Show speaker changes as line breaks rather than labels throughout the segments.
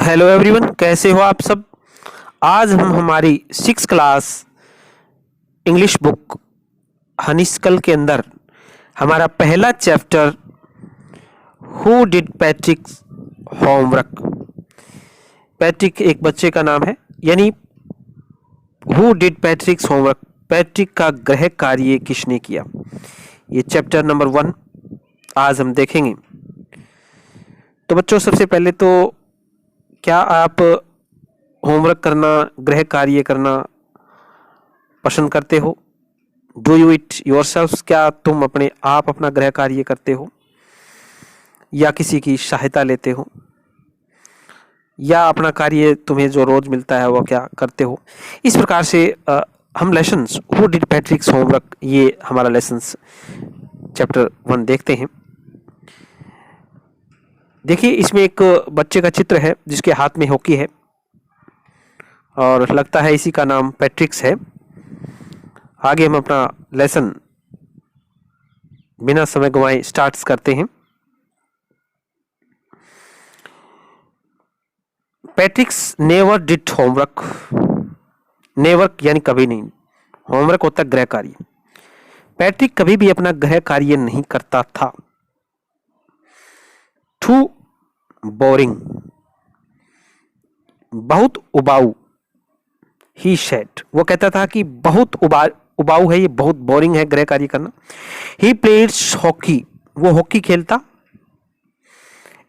Hello everyone, कैसे हो आप सब। आज हम हमारी 6 क्लास इंग्लिश बुक हनीस्कल के अंदर हमारा पहला chapter who did पैट्रिक्स homework. Patrick एक बच्चे का नाम है, यानी हु डिड पैट्रिक्स होमवर्क, पैट्रिक का गृह कार्य किसने किया। ये चैप्टर नंबर 1 आज हम देखेंगे। तो बच्चों, सबसे पहले तो क्या आप होमवर्क करना, गृह कार्य करना पसंद करते हो? Do you it yourself? क्या तुम अपने आप अपना गृह कार्य करते हो या किसी की सहायता लेते हो, या अपना कार्य तुम्हें जो रोज मिलता है वो क्या करते हो? इस प्रकार से हम लेसन्स हु डिड पैट्रिक्स होमवर्क, ये हमारा लेसन्स चैप्टर 1 देखते हैं। देखिए, इसमें एक बच्चे का चित्र है जिसके हाथ में हॉकी है और लगता है इसी का नाम पैट्रिक्स है। आगे हम अपना लेसन बिना समय गंवाए स्टार्ट करते हैं। पैट्रिक्स नेवर डिड होमवर्क। नेवर यानी कभी नहीं, होमवर्क होता है गृह कार्य। पैट्रिक कभी भी अपना गृह कार्य नहीं करता था। टू बोरिंग, बहुत उबाऊ। ही सेड, वो कहता था कि बहुत उबाऊ है, ये बहुत बोरिंग है गृह कार्य करना। ही प्लेड्स हॉकी, वो हॉकी खेलता।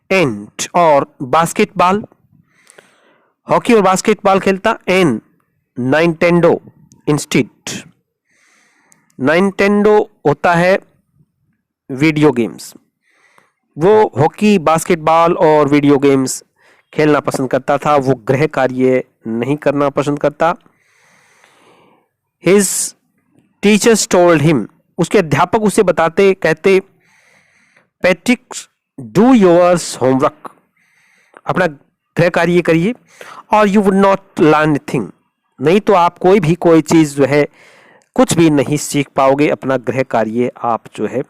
एंड और बास्केटबॉल, हॉकी और बास्केटबॉल खेलता। एंड नाइंटेंडो इंस्टीड, नाइंटेंडो होता है वीडियो गेम्स। वो हॉकी, बास्केटबॉल और वीडियो गेम्स खेलना पसंद करता था, वो गृह कार्य नहीं करना पसंद करता। हिज टीचर्स टोल्ड हिम, उसके अध्यापक उसे बताते, कहते पैट्रिक डू योर्स होमवर्क, अपना गृह कार्य करिए, और you would not learn anything, नहीं तो आप कोई चीज जो है कुछ भी नहीं सीख पाओगे। अपना गृह कार्य आप जो है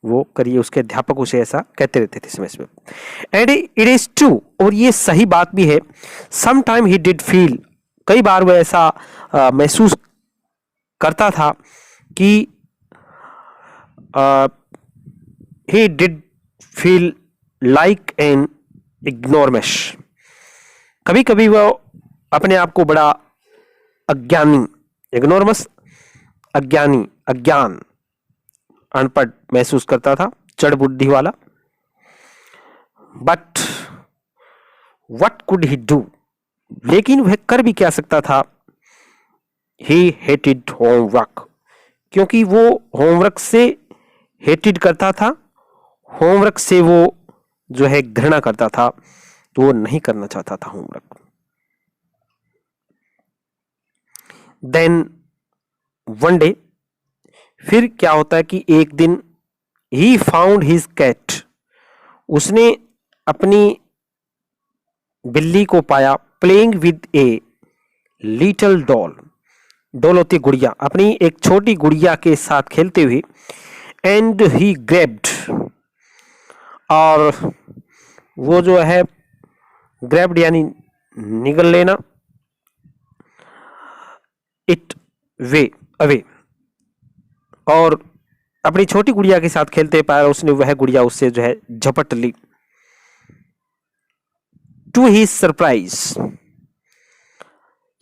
वो करिए। उसके अध्यापक उसे ऐसा कहते रहते थे समय समय। एंड इट इज ट्रू, और ये सही बात भी है। Some time he did feel, कई बार वह ऐसा महसूस करता था कि he did feel like an ignoramus, कभी कभी वह अपने आप को बड़ा अज्ञानी, इग्नोरमस अज्ञानी, अज्ञान, अनपढ़ महसूस करता था, चढ़ बुद्धि वाला। But what could he do, लेकिन वह कर भी क्या सकता था। ही हेटेड होमवर्क, क्योंकि वो होमवर्क से हेटेड करता था, होमवर्क से वो जो है घृणा करता था, तो वो नहीं करना चाहता था होमवर्क। देन वन डे, फिर क्या होता है कि एक दिन ही फाउंड हिज कैट, उसने अपनी बिल्ली को पाया। Playing with a little doll, doll होती है गुड़िया, अपनी एक छोटी गुड़िया के साथ खेलते हुए। एंड ही ग्रैब्ड, और वो जो है ग्रैब्ड यानी निगल लेना, इट वे अवे, और अपनी छोटी गुड़िया के साथ खेलते पाया, उसने वह गुड़िया उससे जो है झपट ली। टू ही सरप्राइज,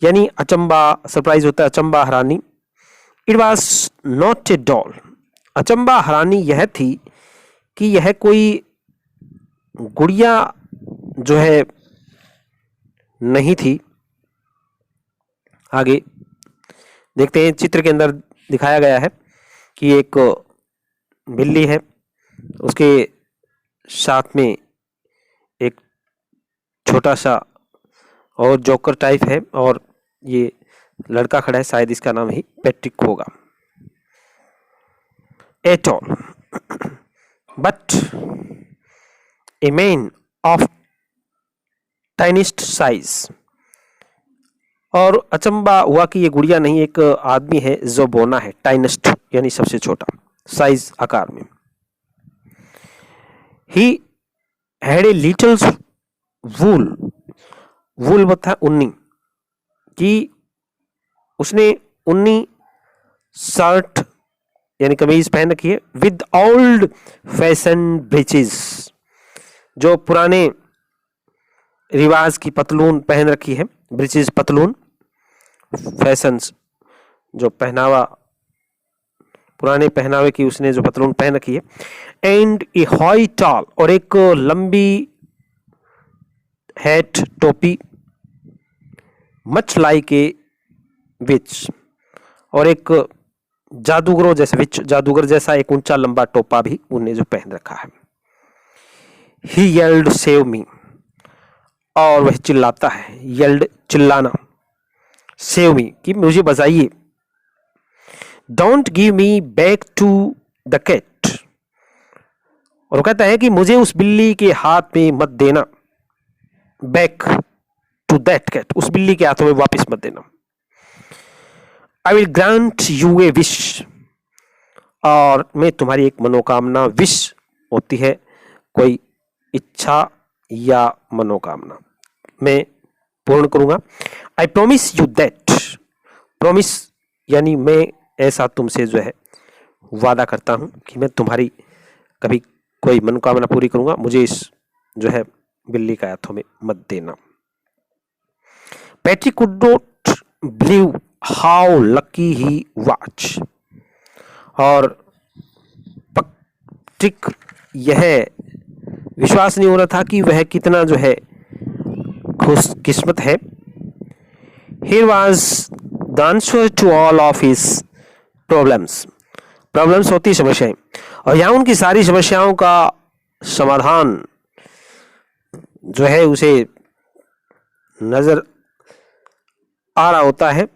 यानी अचंबा, सरप्राइज होता है अचंबा, हरानी। It was not a doll, अचंबा हरानी यह थी कि यह कोई गुड़िया जो है नहीं थी। आगे देखते हैं, चित्र के अंदर दिखाया गया है कि एक बिल्ली है, उसके साथ में एक छोटा सा और जोकर टाइप है, और ये लड़का खड़ा है, शायद इसका नाम ही पैट्रिक होगा। At all but a man of tiniest size, और अचंबा हुआ कि ये गुड़िया नहीं, एक आदमी है जो बोना है, टाइनेस्ट यानी सबसे छोटा, साइज आकार में। ही हैड ए लिटिल वूल, वुल्व था उन्नी, कि उसने उन्नी शर्ट यानी कमीज पहन रखी है विद ओल्ड फैशन ब्रीचेस, जो पुराने रिवाज की पतलून पहन रखी है, ब्रीचेस पतलून, फैशंस जो पहनावा, पुराने पहनावे की उसने जो पतलून पहन रखी है, एंड ए हाई टॉल, और एक लंबी हैट टोपी, मच लाइक ए विच, और एक जादूगरों जैसे, विच जादूगर जैसा एक ऊंचा लंबा टोपा भी उन्हें जो पहन रखा है। ही येल्ड सेव मी, और वह चिल्लाता है, येल्ड चिल्लाना, सेव मी कि मुझे बचाइए, don't give me back to the cat, और वो कहता है कि मुझे उस बिल्ली के हाथ में मत देना, बैक टू दैट कैट, उस बिल्ली के हाथों में वापस मत देना। I will grant U A wish, और मैं तुम्हारी एक मनोकामना, विश होती है कोई इच्छा या मनोकामना, मैं पूर्ण करूंगा। I promise you that, promise यानी मैं ऐसा तुमसे जो है वादा करता हूं कि मैं तुम्हारी कभी कोई मनोकामना पूरी करूंगा, मुझे इस जो है बिल्ली का हाथों में मत देना। Patrick could not believe how lucky he was, और पैट्रिक यह विश्वास नहीं हो रहा था कि वह कितना जो है खुशकिस्मत है। Here was the answer to all of his problems. Problems होती समस्याएं, और यहाँ उनकी सारी समस्याओं का समाधान जो है उसे नजर आ रहा होता है,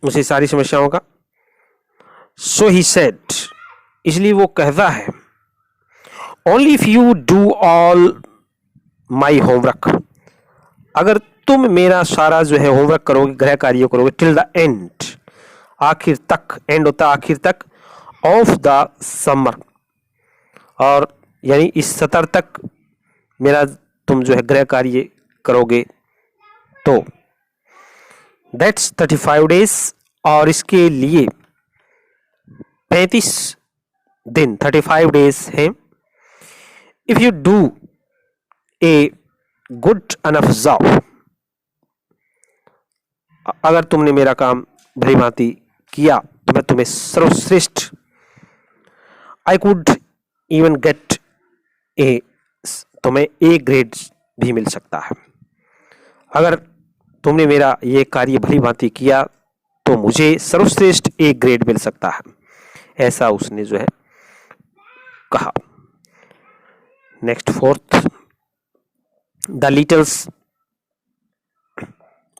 उसे सारी समस्याओं का। So he said, इसलिए वो कहता है, only if you do all my homework, अगर तुम मेरा सारा जो है होमवर्क करोगे, गृह कार्य करोगे, टिल द एंड, आखिर तक, एंड होता आखिर तक, ऑफ द समर, और यानी इस सत्र तक मेरा तुम जो है गृह कार्य करोगे तो, दैट्स 35 डेज, और इसके लिए 35 दिन, 35 डेज हैं। If you do a good enough job, अगर तुमने मेरा काम भली भांति किया तो मैं तुम्हें सर्वश्रेष्ठ, आई कुड इवन गेट ए, तुम्हें ए ग्रेड भी मिल सकता है, अगर तुमने मेरा ये कार्य भली भांति किया तो मुझे सर्वश्रेष्ठ ए ग्रेड मिल सकता है, ऐसा उसने जो है कहा। Next forth, the little's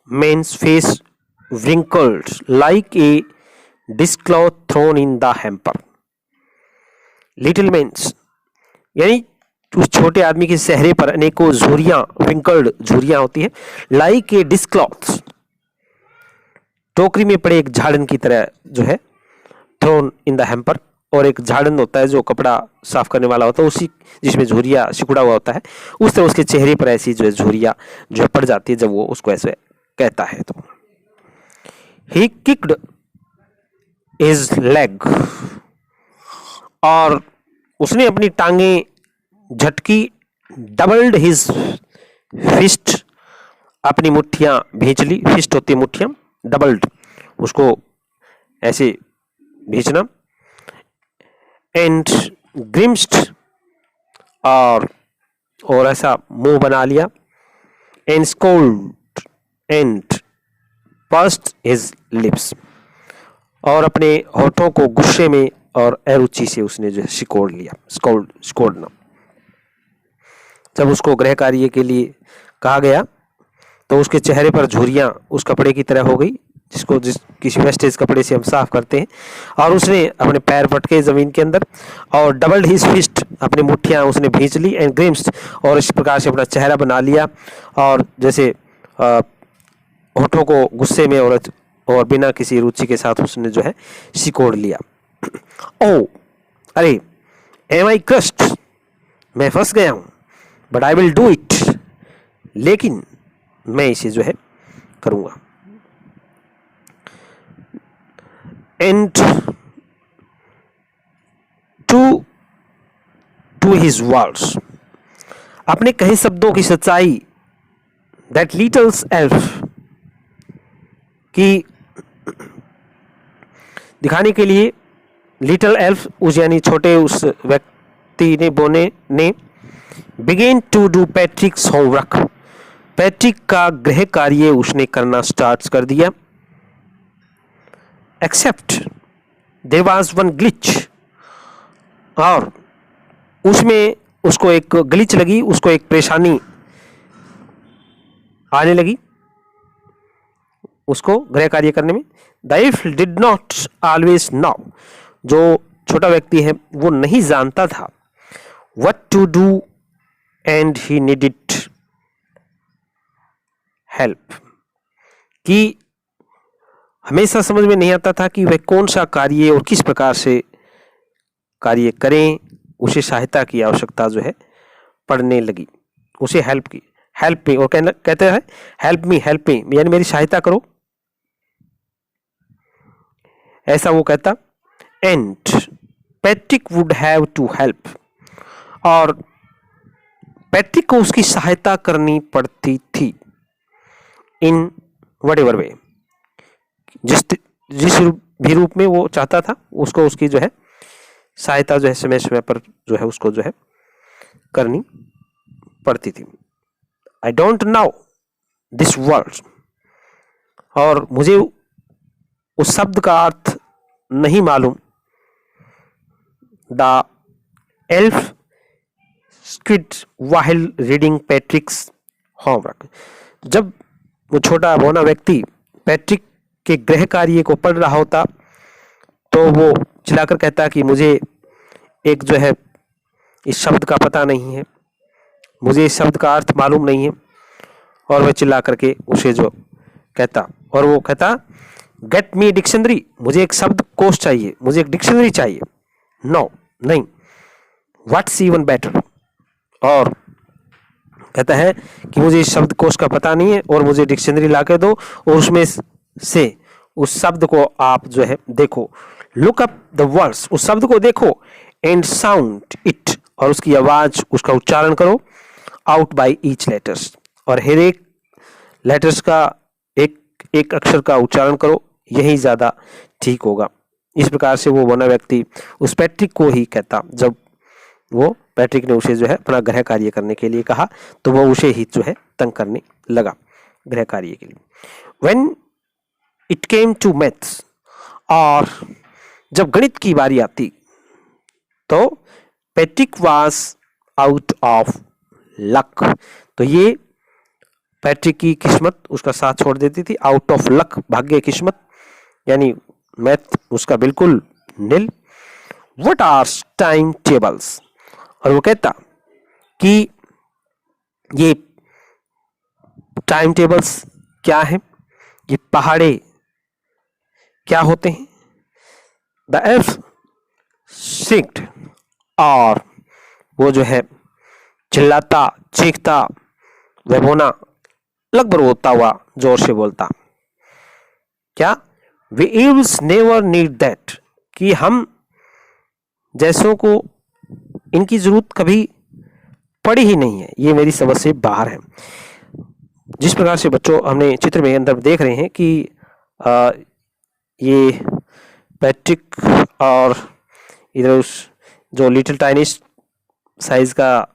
man's face wrinkled like a dishcloth thrown in the hamper. Little man's यानी उस छोटे आदमी के चेहरे पर अनेकों झुर्रियां, wrinkled झुर्रियां होती है, like a dishcloth, टोकरी में पड़े एक झाड़न की तरह जो है, thrown in the hamper, और एक झाड़न होता है जो कपड़ा साफ करने वाला होता है, उसी जिसमें झुर्रियां सिकुड़ा हुआ होता है, उस तरह उसके चेहरे पर ऐसी जो है झुर्रियां जो है पड़ जाती है जब वो उसको ऐसे कहता है तो। He kicked his leg, और उसने अपनी टांगे झटकी, डबल्ड हिज फिस्ट, अपनी मुट्ठियां भींच ली, फिस्ट होती है मुट्ठियां, डबल्ड उसको ऐसे भींचना, एंड ग्रिम्स्ड, और ऐसा मुंह बना लिया, and scold and pursued his lips, और अपने होठों को गुस्से में और अरुचि से उसने जो है सिकोड़ लिया, सिकोड़ना। जब उसको गृह कार्य के लिए कहा गया तो उसके चेहरे पर झुर्रियां उस कपड़े की तरह हो गई जिसको किसी वेस्टेज कपड़े से हम साफ करते हैं, और उसने अपने पैर पटके जमीन के अंदर, और डबल्ड हिज फिस्ट, अपनी मुट्ठियां उसने भींच ली, एंड ग्रिम्स्ड, और इस प्रकार से अपना चेहरा बना लिया, और जैसे होठों को गुस्से में और बिना किसी रुचि के साथ उसने जो है सिकोड़ लिया। ओ अरे, एम आई क्रस्ट, मैं फंस गया हूं, but I will do it, लेकिन मैं इसे जो है करूँगा। एंड टू हिज वर्ड्स, अपने कहे शब्दों की सच्चाई, दैट लिटल्स एल्फ, की दिखाने के लिए लिटिल एल्फ उस यानी छोटे उस व्यक्ति ने began to do Patrick's homework, Patrick का गृह कार्य उसने करना स्टार्ट कर दिया। Except there was one glitch, और उसमें उसको एक ग्लिच लगी, उसको एक परेशानी आने लगी उसको गृह कार्य करने में। The elf did not always know, जो छोटा व्यक्ति है वो नहीं जानता था what to do and he needed help, कि हमेशा समझ में नहीं आता था कि वह कौन सा कार्य और किस प्रकार से कार्य करें, उसे सहायता की आवश्यकता जो है पड़ने लगी, उसे हेल्प की, हेल्प मी, और कहते हैं हेल्प मी यानी मेरी सहायता करो, ऐसा वो कहता। And Patrick would have to help, और पैट्रिक को उसकी सहायता करनी पड़ती थी इन व्हाटएवर वे, जिस भी रूप में वो चाहता था उसको उसकी जो है सहायता जो है समय समय पर जो है उसको जो है करनी पड़ती थी। I don't know this word, और मुझे उस शब्द का अर्थ नहीं मालूम। The elf squid while reading पैट्रिक्स homework, जब वो छोटा बौना व्यक्ति पैट्रिक के गृह कार्य को पढ़ रहा होता तो वो चिल्लाकर कहता कि मुझे एक जो है इस शब्द का पता नहीं है, मुझे इस शब्द का अर्थ मालूम नहीं है, और वह चिल्ला करके उसे जो कहता, और वो कहता गेट मी डिक्शनरी, मुझे एक शब्द कोश चाहिए, मुझे एक डिक्शनरी चाहिए। नो, नहीं। व्हाट्स इवन बेटर, और कहता है कि मुझे इस शब्द कोश का पता नहीं है और मुझे डिक्शनरी ला के दो, और उसमें से उस शब्द को आप जो है देखो, लुक अप द वर्ड्स, उस शब्द को देखो, एंड साउंड इट, और उसकी आवाज उसका उच्चारण करो, आउट बाय ईच लेटर्स, और हर एक लेटर्स का एक एक अक्षर का उच्चारण करो, यही ज्यादा ठीक होगा। इस प्रकार से वो बौना व्यक्ति उस पैट्रिक को ही कहता, जब वो पैट्रिक ने उसे जो है अपना गृह कार्य करने के लिए कहा तो वो उसे ही जो है तंग करने लगा गृह कार्य के लिए। When it came to maths, और जब गणित की बारी आती तो Patrick was out of luck, तो ये पैट्रिक की किस्मत उसका साथ छोड़ देती थी। आउट ऑफ लक, भाग्य किस्मत, यानी मैथ उसका बिल्कुल नील। व्हाट आर टाइम टेबल्स, और वो कहता कि ये टाइम टेबल्स क्या है, ये पहाड़े क्या होते हैं। द एल्फ सिक्ड, और वो जो है चिल्लाता चीखता, वह बौना लगभग रोता हुआ जोर से बोलता, क्या we else never need that, कि हम जैसों को इनकी जरूरत कभी पड़ी ही नहीं है, ये मेरी समझ से बाहर है। जिस प्रकार से बच्चों हमने चित्र में अंदर देख रहे हैं कि ये पैट्रिक और इधर उस जो लिटिल टाइनी साइज का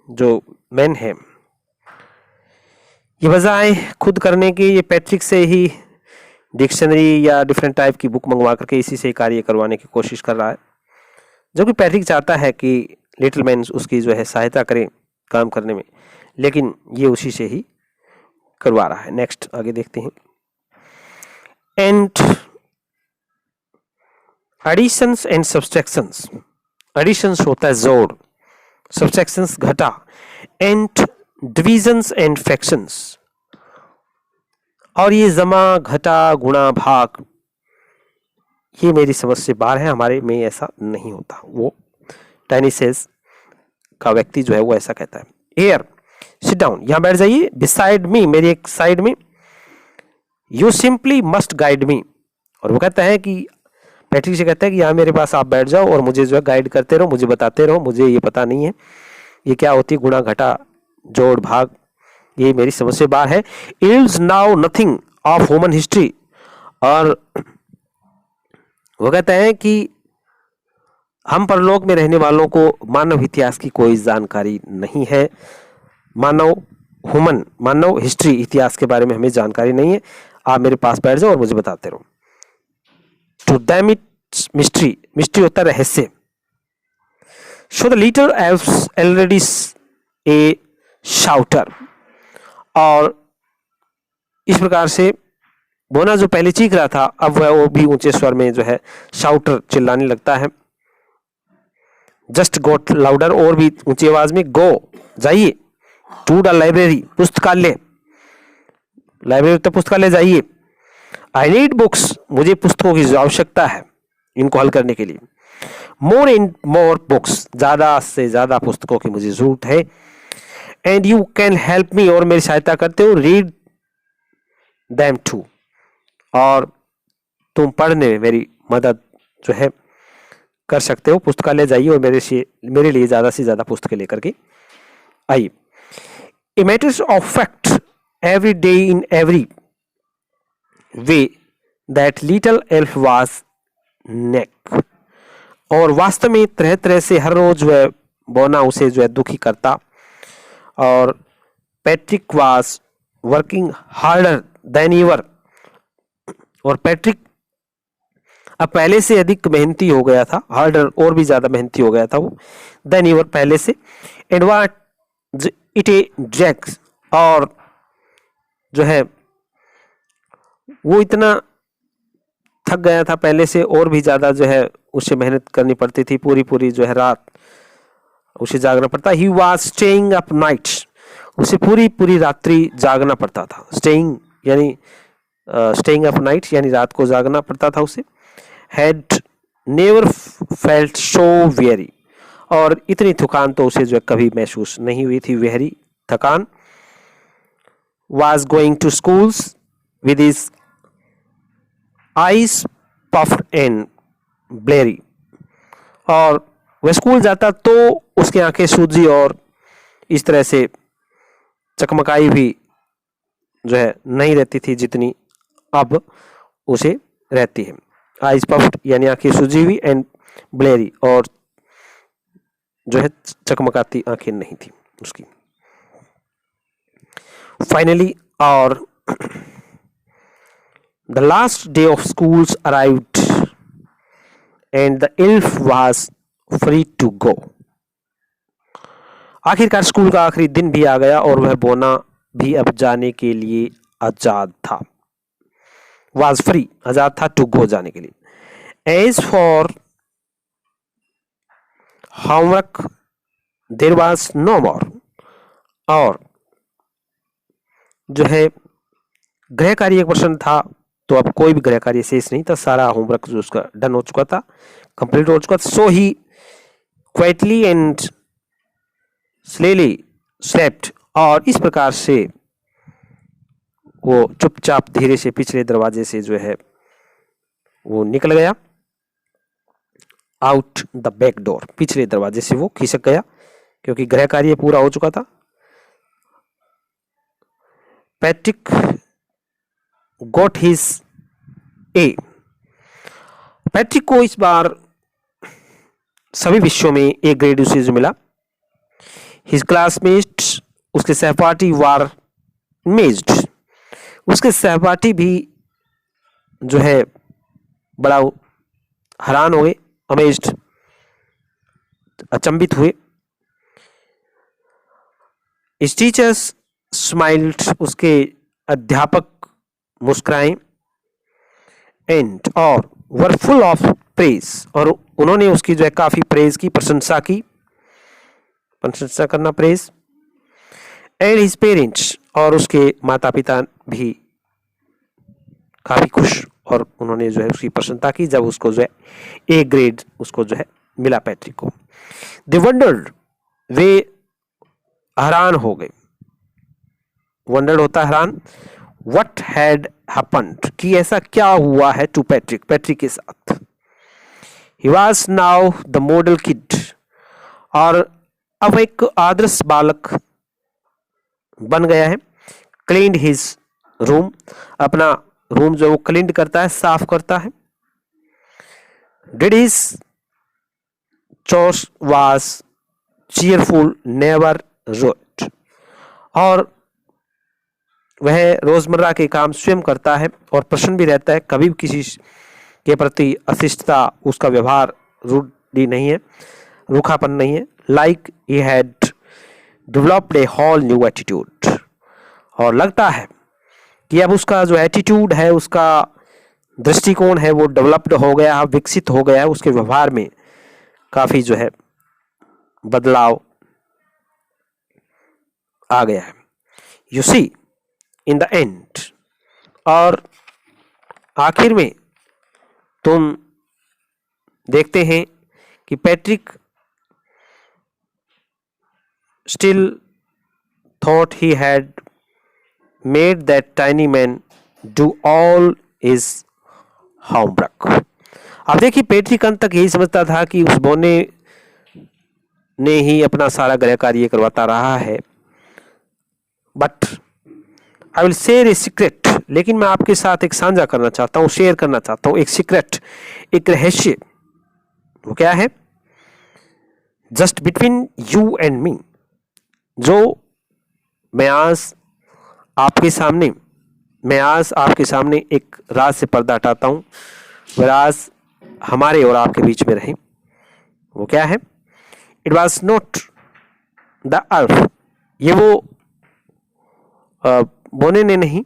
जो मैन है, ये बजाय खुद करने के ये पैट्रिक से ही डिक्शनरी या डिफरेंट टाइप की बुक मंगवा करके इसी से कार्य करवाने की कोशिश कर रहा है, जो कि पैट्रिक चाहता है कि लिटिल मैन उसकी जो है सहायता करे काम करने में, लेकिन ये उसी से ही करवा रहा है। नेक्स्ट आगे देखते हैं। And editions and subtractions, editions होता है जोड़, सब्सट्रैक्शंस घटा, एंड डिविजन्स एंड फ्रैक्शंस, और ये जमा घटा गुणा भाग, ये मेरी समझ से बाहर है, हमारे में ऐसा नहीं होता। वो टाइनी सेज का व्यक्ति जो है वो ऐसा कहता है। हियर सिट डाउन, यहाँ बैठ जाइए, बिसाइड मी, मेरी एक साइड में, you simply must guide me. और वो कहता है कि पैट्रिक से कहता है कि यहाँ मेरे पास आप बैठ जाओ और मुझे जो है गाइड करते रहो, मुझे बताते रहो, मुझे ये पता नहीं है ये क्या होती है, गुणा घटा जोड़ भाग, ये मेरी समझ से बाहर है। Ills now nothing of human history. और वो कहता है कि हम परलोक में रहने वालों को मानव इतिहास की कोई जानकारी नहीं है, मानव हिस्ट्री, इतिहास के बारे में हमें जानकारी नहीं है, आप मेरे पास बैठ जाओ और मुझे बताते रहो। To them it's mystery, mystery होता है रहस्य। So the little elfs already a shouter. और इस प्रकार से बोना जो पहले चीख रहा था, अब वह वो भी ऊंचे स्वर में जो है शाउटर, चिल्लाने लगता है। जस्ट गोट लाउडर, और भी ऊंची आवाज में, गो जाइए, टू द लाइब्रेरी, पुस्तकालय, लाइब्रेरी तो पुस्तकालय जाइए। आई नीड बुक्स, मुझे पुस्तकों की आवश्यकता है इनको हल करने के लिए। मोर एंड मोर बुक्स, ज्यादा से ज्यादा पुस्तकों की मुझे जरूरत है। And you can help me, और मेरी सहायता करते हो, रीड दैम टू, और तुम पढ़ने में मेरी मदद जो है कर सकते हो। पुस्तकालय जाइए और मेरे लिए ज्यादा से ज्यादा पुस्तकें लेकर के आइए। A matters of fact every day in every way that little elf was neck. और वास्तव में तरह तरह से हर रोज वह बोना उसे जो है दुखी करता। और Patrick was working harder than ever, और पैट्रिक अब पहले से अधिक मेहनती हो गया था, हार्डर और भी ज्यादा मेहनती हो गया था वो, देन एवर पहले से। And what it A drags, और जो है वो इतना थक गया था पहले से, और भी ज्यादा जो है उसे मेहनत करनी पड़ती थी, पूरी पूरी जो है रात उसे जागना पड़ता। He was staying up nights, उसे पूरी पूरी रात्रि जागना पड़ता था। स्टेइंग यानी स्टेइंग अप नाइट्स यानी रात को जागना पड़ता था उसे। Had never felt so very, और इतनी थकान तो उसे जो है कभी महसूस नहीं हुई थी, वेरी थकान। was going to schools with his eyes puffed and bleary, और वह स्कूल जाता तो उसकी आंखें सूजी और इस तरह से चकमकाई भी जो है नहीं रहती थी जितनी अब उसे रहती है। आइज पफ्ड यानी आंखें सूजी हुई, एंड ब्लेरी, और जो है चकमकाती आंखें नहीं थी उसकी। फाइनली, और the last day of schools arrived and the elf was free to go. आखिरकार स्कूल का आखिरी दिन भी आ गया और वह बोना भी अब जाने के लिए आजाद था। वाज फ्री, आजाद था, टू गो, जाने के लिए। As for homework there was no more, और जो है गृह कार्य एक प्रश्न था तो अब कोई भी गृह कार्य शेष नहीं था, सारा होमवर्क जो उसका डन हो चुका था, कंप्लीट हो चुका था। सो ही क्वाइटली एंड स्लेली स्लेप्ट, और इस प्रकार से वो चुपचाप धीरे से पिछले दरवाजे से जो है वो निकल गया। आउट द बैक डोर, पिछले दरवाजे से वो खिसक गया क्योंकि गृह कार्य पूरा हो चुका था। पैट्रिक गॉट हिज ए, पैट्रिक को इस बार सभी विषयों में ए ग्रेड उसे जो मिला। हिज क्लासमेट्स, उसके सहपाठी, वार अमेज्ड, उसके सहपाठी भी जो है बड़ा हैरान हो गए, अमेज्ड, अचंभित हुए। हिज टीचर्स स्माइल्ड, उसके अध्यापक मुस्कुराए। एंड, और वर फुल ऑफ प्रेज, और उन्होंने उसकी जो है काफी प्रेज की, प्रशंसा की, प्रशंसा करना, प्रेज। एंड हिज पेरेंट्स, और उसके माता पिता भी काफी खुश, और उन्होंने जो है उसकी प्रशंसा की जब उसको जो है ए ग्रेड उसको जो है मिला पैट्रिक को। दे वंडर्ड, वे हैरान हो गए। वंडर्ड होता है हैरान, व्हाट हैड हैपेंड, कि ऐसा क्या हुआ है टू पैट्रिक, पैट्रिक के साथ। He was now the model kid, और अब एक आदर्श बालक बन गया है। क्लीन्ड हिज रूम, अपना रूम जो वो क्लीन करता है, साफ करता है। Did his chores was cheerful, never wrote, और वह रोजमर्रा के काम स्वयं करता है और प्रसन्न भी रहता है, कभी भी किसी के प्रति अशिष्टता, उसका व्यवहार रूडी नहीं है, रूखापन नहीं है। Like he had developed a whole new attitude, और लगता है कि अब उसका जो एटीट्यूड है, उसका दृष्टिकोण है, वो डेवलप्ड हो गया है, विकसित हो गया है, उसके व्यवहार में काफी जो है बदलाव आ गया है। You see in the end, और आखिर में तुम देखते हैं कि Patrick still thought he had made that tiny man do all his homework. अब देखिए, पैट्रिक अंत तक यही समझता था कि उस बोने ने ही अपना सारा गृह कार्य करवाता रहा है। But I will share a secret, लेकिन मैं आपके साथ एक साझा करना चाहता हूँ, शेयर करना चाहता हूँ एक सीक्रेट, एक रहस्य। वो क्या है? Just between you and me, जो मैं आज आपके सामने एक राज से पर्दा हटाता हूँ, वह राज हमारे और आपके बीच में रहे। वो क्या है? It was not the earth, ये वो बोने ने नहीं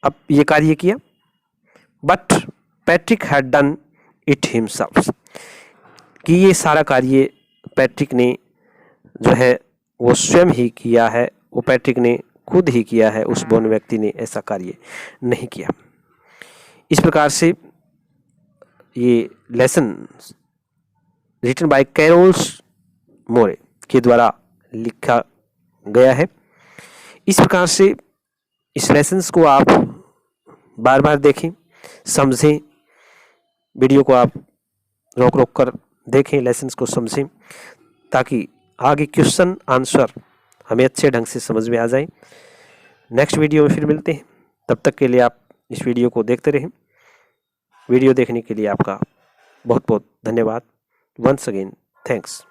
अब ये कार्य किया, but Patrick had done it himself, कि ये सारा कार्य पैट्रिक ने जो है वो स्वयं ही किया है, वो पैट्रिक ने खुद ही किया है, उस बोन व्यक्ति ने ऐसा कार्य नहीं किया। इस प्रकार से ये लेसन रिटन बाय कैरोल्स मोरे के द्वारा लिखा गया है। इस प्रकार से इस लेसन्स को आप बार बार देखें, समझें, वीडियो को आप रोक रोक कर देखें, लेसन्स को समझें, ताकि आगे क्वेश्चन आंसर हमें अच्छे ढंग से समझ में आ जाए। नेक्स्ट वीडियो में फिर मिलते हैं, तब तक के लिए आप इस वीडियो को देखते रहें। वीडियो देखने के लिए आपका बहुत बहुत धन्यवाद। Once again thanks.